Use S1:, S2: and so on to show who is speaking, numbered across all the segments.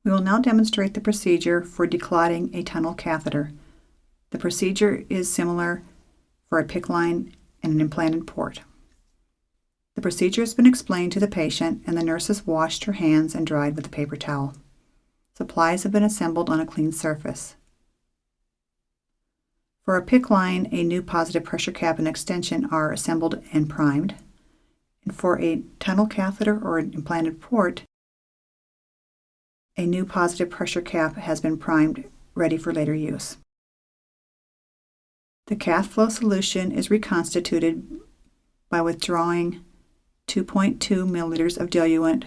S1: We will now demonstrate the procedure for declotting a tunnel catheter. The procedure is similar for a PICC line and an implanted port. The procedure has been explained to the patient, and the nurse has washed her hands and dried with a paper towel. Supplies have been assembled on a clean surface. For a PICC line, a new positive pressure cap and extension are assembled and primed. And for a tunnel catheter or an implanted port, a new positive pressure cap has been primed, ready for later use. The cath flow solution is reconstituted by withdrawing 2.2 milliliters of diluent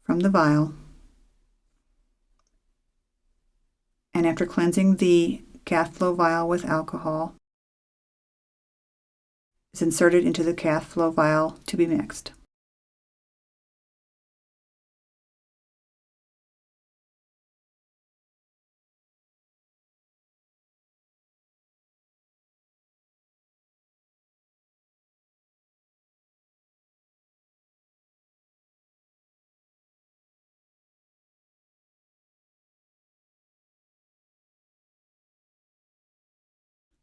S1: from the vial, and after cleansing the cath flow vial with alcohol, is inserted into the cath flow vial to be mixed.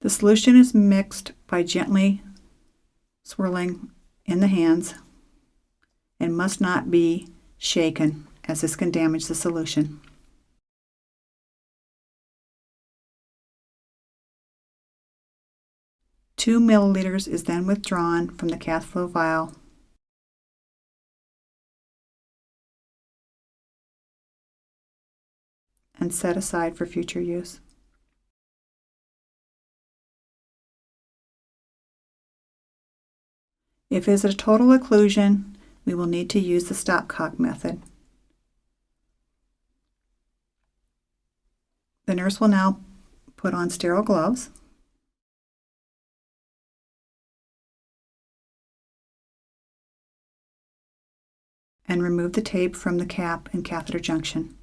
S1: The solution is mixed by gently swirling in the hands and must not be shaken, as this can damage the solution. Two milliliters is then withdrawn from the cath flow vial and set aside for future use. If it is a total occlusion, we will need to use the stopcock method. The nurse will now put on sterile gloves and remove the tape from the cap and catheter junction.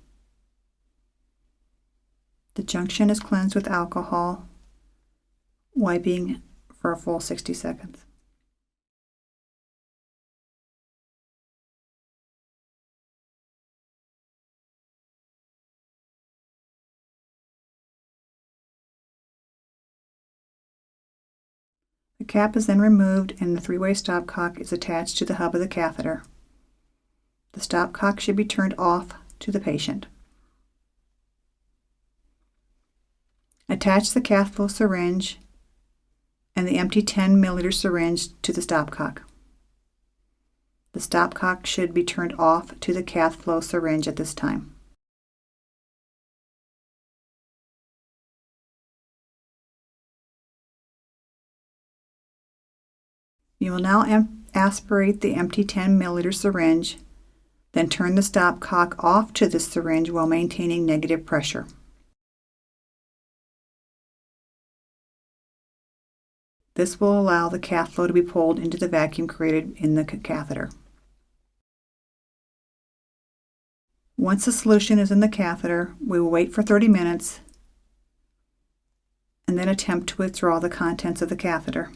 S1: The junction is cleansed with alcohol, wiping for a full 60 seconds. The cap is then removed and the three-way stopcock is attached to the hub of the catheter. The stopcock should be turned off to the patient. Attach the cath flow syringe and the empty 10 milliliter syringe to the stopcock. The stopcock should be turned off to the cath flow syringe at this time. You will now aspirate the empty 10 milliliter syringe, then turn the stopcock off to the syringe while maintaining negative pressure. This will allow the cath flow to be pulled into the vacuum created in the catheter. Once the solution is in the catheter, we will wait for 30 minutes and then attempt to withdraw the contents of the catheter.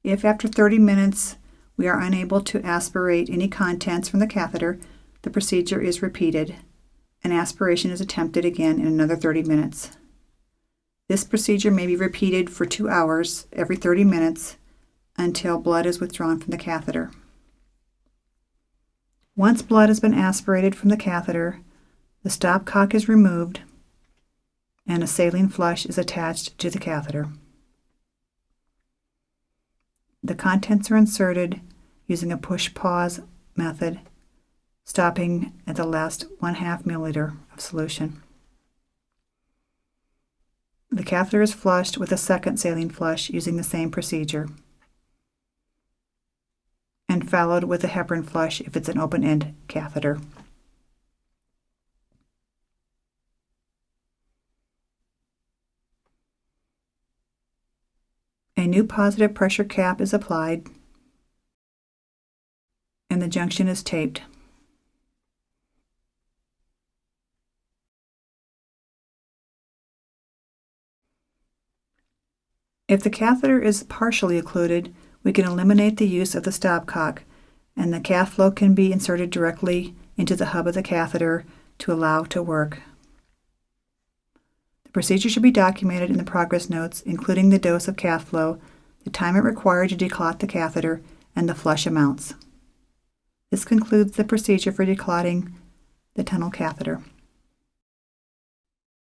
S1: If after 30 minutes we are unable to aspirate any contents from the catheter, the procedure is repeated and aspiration is attempted again in another 30 minutes. This procedure may be repeated for 2 hours every 30 minutes until blood is withdrawn from the catheter. Once blood has been aspirated from the catheter, the stopcock is removed and a saline flush is attached to the catheter. The contents are inserted using a push-pause method, stopping at the last 1/2 milliliter of solution. The catheter is flushed with a second saline flush using the same procedure, and followed with a heparin flush if it's an open-end catheter. A new positive pressure cap is applied and the junction is taped. If the catheter is partially occluded, we can eliminate the use of the stopcock, and the cath flow can be inserted directly into the hub of the catheter to allow to work. The procedure should be documented in the progress notes, including the dose of cath flow, the time it required to declot the catheter, and the flush amounts. This concludes the procedure for declotting the tunnel catheter.